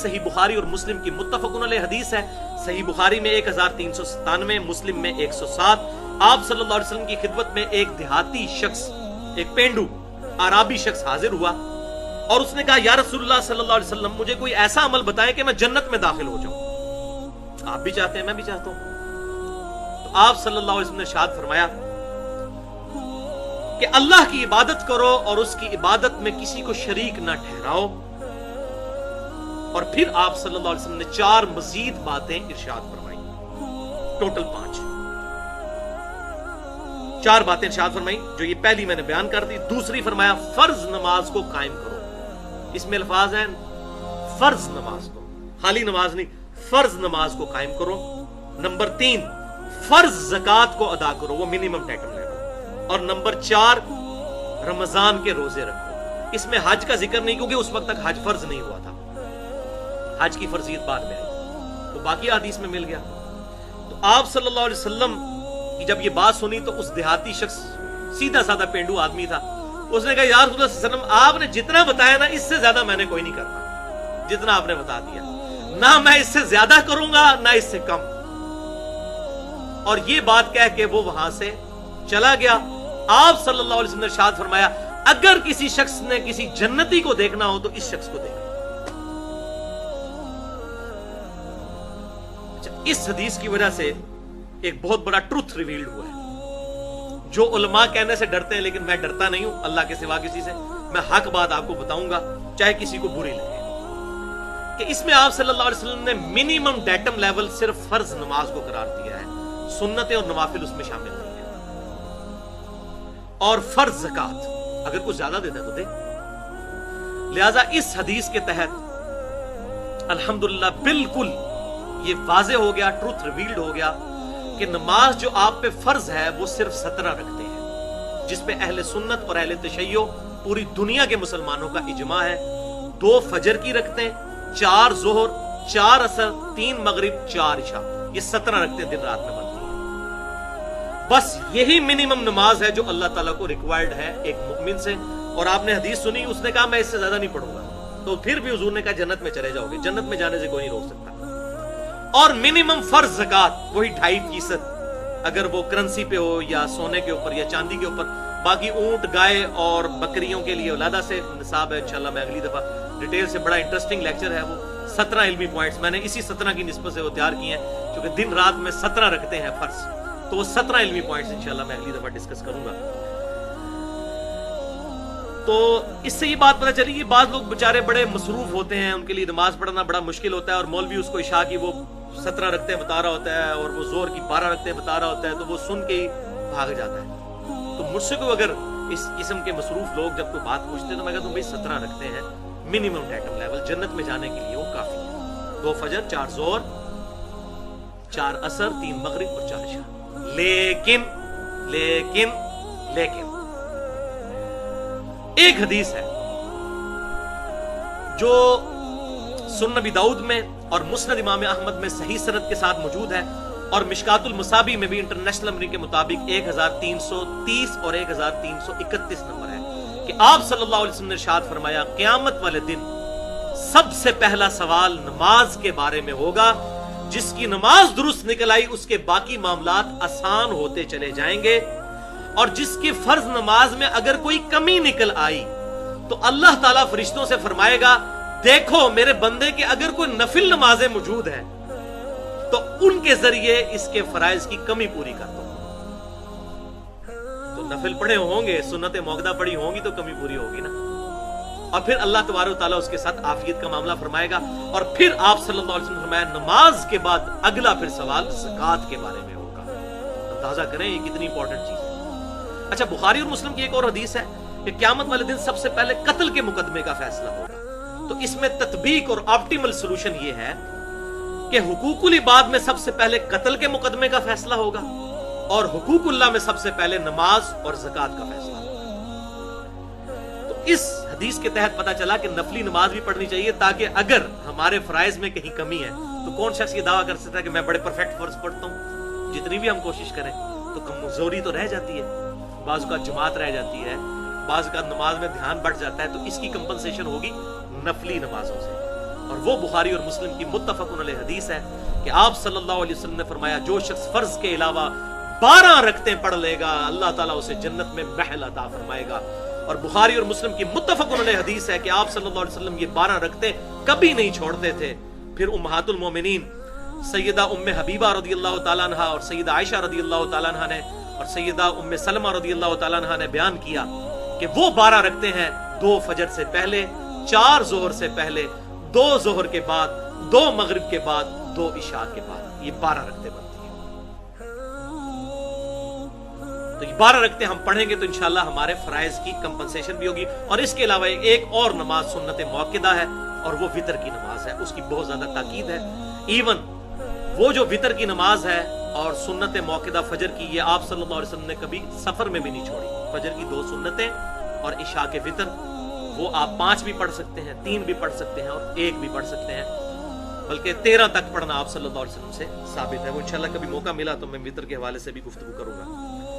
صحیح بخاری اور مسلم کی متفقن علیہ حدیث ہے. صحیح بخاری میں 1397، مسلم میں 107. آپ صلی اللہ علیہ وسلم کی خدمت میں ایک دیہاتی شخص، ایک پینڈو عرابی شخص حاضر ہوا اور اس نے کہا یا رسول اللہ صلی اللہ علیہ وسلم، مجھے کوئی ایسا عمل بتائیں کہ میں جنت میں داخل ہو جاؤں. آپ بھی چاہتے ہیں، میں بھی چاہتا ہوں. تو آپ صلی اللہ علیہ وسلم نے ارشاد فرمایا کہ اللہ کی عبادت کرو اور اس کی عبادت میں کسی کو شریک نہ ٹھہراؤ. اور پھر آپ صلی اللہ علیہ وسلم نے 4 مزید باتیں ارشاد فرمائی. ٹوٹل 5 4 باتیں ارشاد فرمائی. جو یہ پہلی میں نے بیان کر دی. دوسری فرمایا فرض نماز کو قائم کرو. اس میں الفاظ ہیں فرض نماز کو، خالی نماز نہیں، فرض نماز کو قائم کرو. نمبر 3 فرض زکات کو ادا کرو، وہ منیمم ڈیٹم لیول. اور نمبر 4 رمضان کے روزے رکھو. اس میں حج کا ذکر نہیں کیونکہ اس وقت تک حج فرض نہیں ہوا تھا، حج کی فرضیت بعد میں آئی، تو باقی حدیث میں مل گیا. تو آپ صلی اللہ علیہ وسلم کی جب یہ بات سنی تو اس دیہاتی شخص، سیدھا سادہ پینڈو آدمی تھا، اس نے کہا یا رسول اللہ صلی اللہ علیہ وسلم، آپ نے جتنا بتایا نا اس سے زیادہ میں نے کوئی نہیں کرنا، جتنا آپ نے بتا دیا، نہ میں اس سے زیادہ کروں گا نہ اس سے کم. اور یہ بات کہہ کے وہ وہاں سے چلا گیا. آپ صلی اللہ علیہ وسلم نے ارشاد فرمایا اگر کسی شخص نے کسی جنتی کو دیکھنا ہو تو اس شخص کو دیکھنا. اس حدیث کی وجہ سے ایک بہت بڑا ٹروتھ ریویلڈ ہوا ہے جو علماء کہنے سے ڈرتے ہیں، لیکن میں ڈرتا نہیں ہوں اللہ کے سوا کسی سے. میں حق بات آپ کو بتاؤں گا چاہے کسی کو بری لگے، کہ اس میں آپ صلی اللہ علیہ وسلم نے منیمم ڈیٹم لیول صرف فرض نماز کو قرار دیا ہے، سنتیں اور نوافل اس میں شامل نہیں ہیں. اور فرض زکات اگر کچھ زیادہ دیتا ہے تو دے. لہذا اس حدیث کے تحت الحمدللہ بالکل یہ واضح ہو گیا، ٹروتھ ریویلڈ ہو گیا کہ نماز جو آپ پہ فرض ہے وہ صرف 17 رکھتے ہیں، جس پہ اہل سنت اور اہل تشیع پوری دنیا کے مسلمانوں کا اجماع ہے. 2 فجر کی رکھتے ہیں، 4 ظہر، 4 عصر، 3 مغرب، 4 عشاء، یہ 17 رکھتے ہیں، دن رات میں بنتی ہے. بس یہی منیمم نماز ہے جو اللہ تعالیٰ کو ریکوائرڈ ہے ایک مومن سے. اور آپ نے حدیث سنی، اس نے کہا میں اس سے زیادہ نہیں پڑھوں گا، تو پھر بھی حضور نے کہا جنت میں چلے جاؤ گے، جنت میں جانے سے کوئی نہیں روک سکتا. اور منیمم فرض زکات وہی 2.5% اگر وہ کرنسی پہ ہو یا سونے کے اوپر یا چاندی کے اوپر. باقی اونٹ، گائے اور بکریوں کے لیے علیحدہ سے نصاب ہے. انشاءاللہ میں اگلی دفعہ ڈیٹیل سے، بڑا انٹرسٹنگ لیکچر ہے وہ. 17 علمی پوائنٹس میں نے اسی 17 کی نسبت سے وہ تیار کیے ہیں، کیونکہ دن رات میں 17 رکھتے ہیں فرض، تو وہ 17 علمی پوائنٹس انشاءاللہ میں اگلی دفعہ ڈسکس کروں گا. تو اس سے یہ بات پتہ چلی کہ بعض لوگ بیچارے بڑے مصروف ہوتے ہیں، ان کے لیے نماز پڑھنا بڑا مشکل ہوتا ہے، اور مولوی اس کو عشاء کی وہ 17 رکھتے ہیں بتا رہا ہوتا ہے اور وہ زور کی 12 رکھتے ہیں بتا رہا ہوتا ہے، تو وہ سن کے ہی بھاگ جاتا ہے. تو مجھ سے کوئی اگر اس قسم کے مصروف لوگ جب کوئی بات پوچھتے ہیں تو میں کہتا ہوں بھائی 17 رکھتے ہیں منیمم ڈیٹم لیول، جنت میں جانے کے لیے وہ کافی ہے. 2 فجر، 4 ظہر، 4 عصر، 3 مغرب اور 4 عشاء. لیکن ایک حدیث ہے جو سنن نبی داؤد میں اور مسند امام احمد میں صحیح سند کے ساتھ موجود ہے، اور مشکات المصابیح میں بھی انٹرنیشنل نمبرنگ کے مطابق 1330 اور 1331 نمبر ہے، کہ آپ صلی اللہ علیہ وسلم نے ارشاد فرمایا قیامت والے دن سب سے پہلا سوال نماز کے بارے میں ہوگا. جس کی نماز درست نکل آئی اس کے باقی معاملات آسان ہوتے چلے جائیں گے، اور جس کی فرض نماز میں اگر کوئی کمی نکل آئی تو اللہ تعالیٰ فرشتوں سے فرمائے گا دیکھو میرے بندے کے اگر کوئی نفل نمازیں موجود ہیں تو ان کے ذریعے اس کے فرائض کی کمی پوری کر دو. تو نفل پڑھے ہوں گے، سنت موقدہ پڑھی ہوں گی تو کمی پوری ہوگی نا. اور پھر اللہ تبارک و تعالیٰ اس کے ساتھ عافیت کا معاملہ فرمائے گا. اور پھر آپ صلی اللہ علیہ وسلم نے فرمایا نماز کے بعد اگلا پھر سوال زکات کے بارے میں ہوگا. اندازہ کریں یہ کتنی امپورٹنٹ چیز ہے. اچھا، بخاری اور مسلم کی ایک اور حدیث ہے کہ قیامت والے دن سب سے پہلے قتل کے مقدمے کا فیصلہ ہوگا. تو اس میں تطبیق اور آپٹیمل سولوشن یہ ہے کہ حقوق العباد میں سب سے پہلے قتل کے مقدمے کا فیصلہ ہوگا، اور حقوق اللہ میں سب سے پہلے نماز اور زکات کا فیصلہ ہوگا. تو اس حدیث کے تحت پتا چلا کہ نفلی نماز بھی پڑھنی چاہیے، تاکہ اگر ہمارے فرائض میں کہیں کمی ہے تو کون شخص یہ دعویٰ کر سکتا ہے کہ میں بڑے پرفیکٹ فرض پڑھتا ہوں. جتنی بھی ہم کوشش کریں تو کمزوری تو رہ جاتی ہے، بعض کا جماعت رہ جاتی ہے، بعض کا نماز میں دھیان بڑھ جاتا ہے. تو اس کی کمپنسیشن ہوگی نفلی نمازوں سے. اور وہ بخاری اور مسلم کی متفقن علیہ حدیث ہے کہ آپ صلی اللہ علیہ وسلم نے فرمایا جو شخص فرض کے علاوہ 12 رکعتیں پڑھ لے گا اللہ تعالیٰ اسے جنت میں محل عطا فرمائے گا. اور بخاری اور مسلم کی متفقن علیہ حدیث ہے کہ آپ صلی اللہ علیہ وسلم یہ 12 رکعتیں کبھی نہیں چھوڑتے تھے. پھر امہات المومنین سیدہ ام حبیبہ رضی اللہ تعالیٰ عنہ اور سیدہ عائشہ رضی اللہ تعالیٰ عنہ نے اور سیدہ ام سلمہ رضی اللہ تعالیٰ عنہ نے بیان کیا کہ وہ 12 رکعتیں ہیں 2 فجر سے پہلے، 4 ظہر سے پہلے، 2 ظہر کے بعد، 2 مغرب کے بعد، 2 عشاء کے بعد. یہ 12 رکعتیں بنتی ہیں. تو یہ 12 رکعتیں ہم پڑھیں گے تو انشاءاللہ ہمارے فرائض کی کمپنسیشن بھی ہوگی. اور اس کے علاوہ ایک اور نماز سنت موقدہ ہے اور وہ وتر کی نماز ہے. اس کی بہت زیادہ تاکید ہے. ایون وہ جو وتر کی نماز ہے اور سنت موقدہ فجر کی، یہ آپ صلی اللہ علیہ وسلم نے کبھی سفر میں بھی نہیں چھوڑی. فجر کی 2 سنتیں اور عشاء کے وتر، وہ آپ 5 بھی پڑھ سکتے ہیں، 3 بھی پڑھ سکتے ہیں اور 1 بھی پڑھ سکتے ہیں، بلکہ 13 تک پڑھنا آپ صلی اللہ علیہ وسلم سے ثابت ہے. وہ انشاءاللہ کبھی موقع ملا تو میں وتر کے حوالے سے بھی گفتگو کروں گا.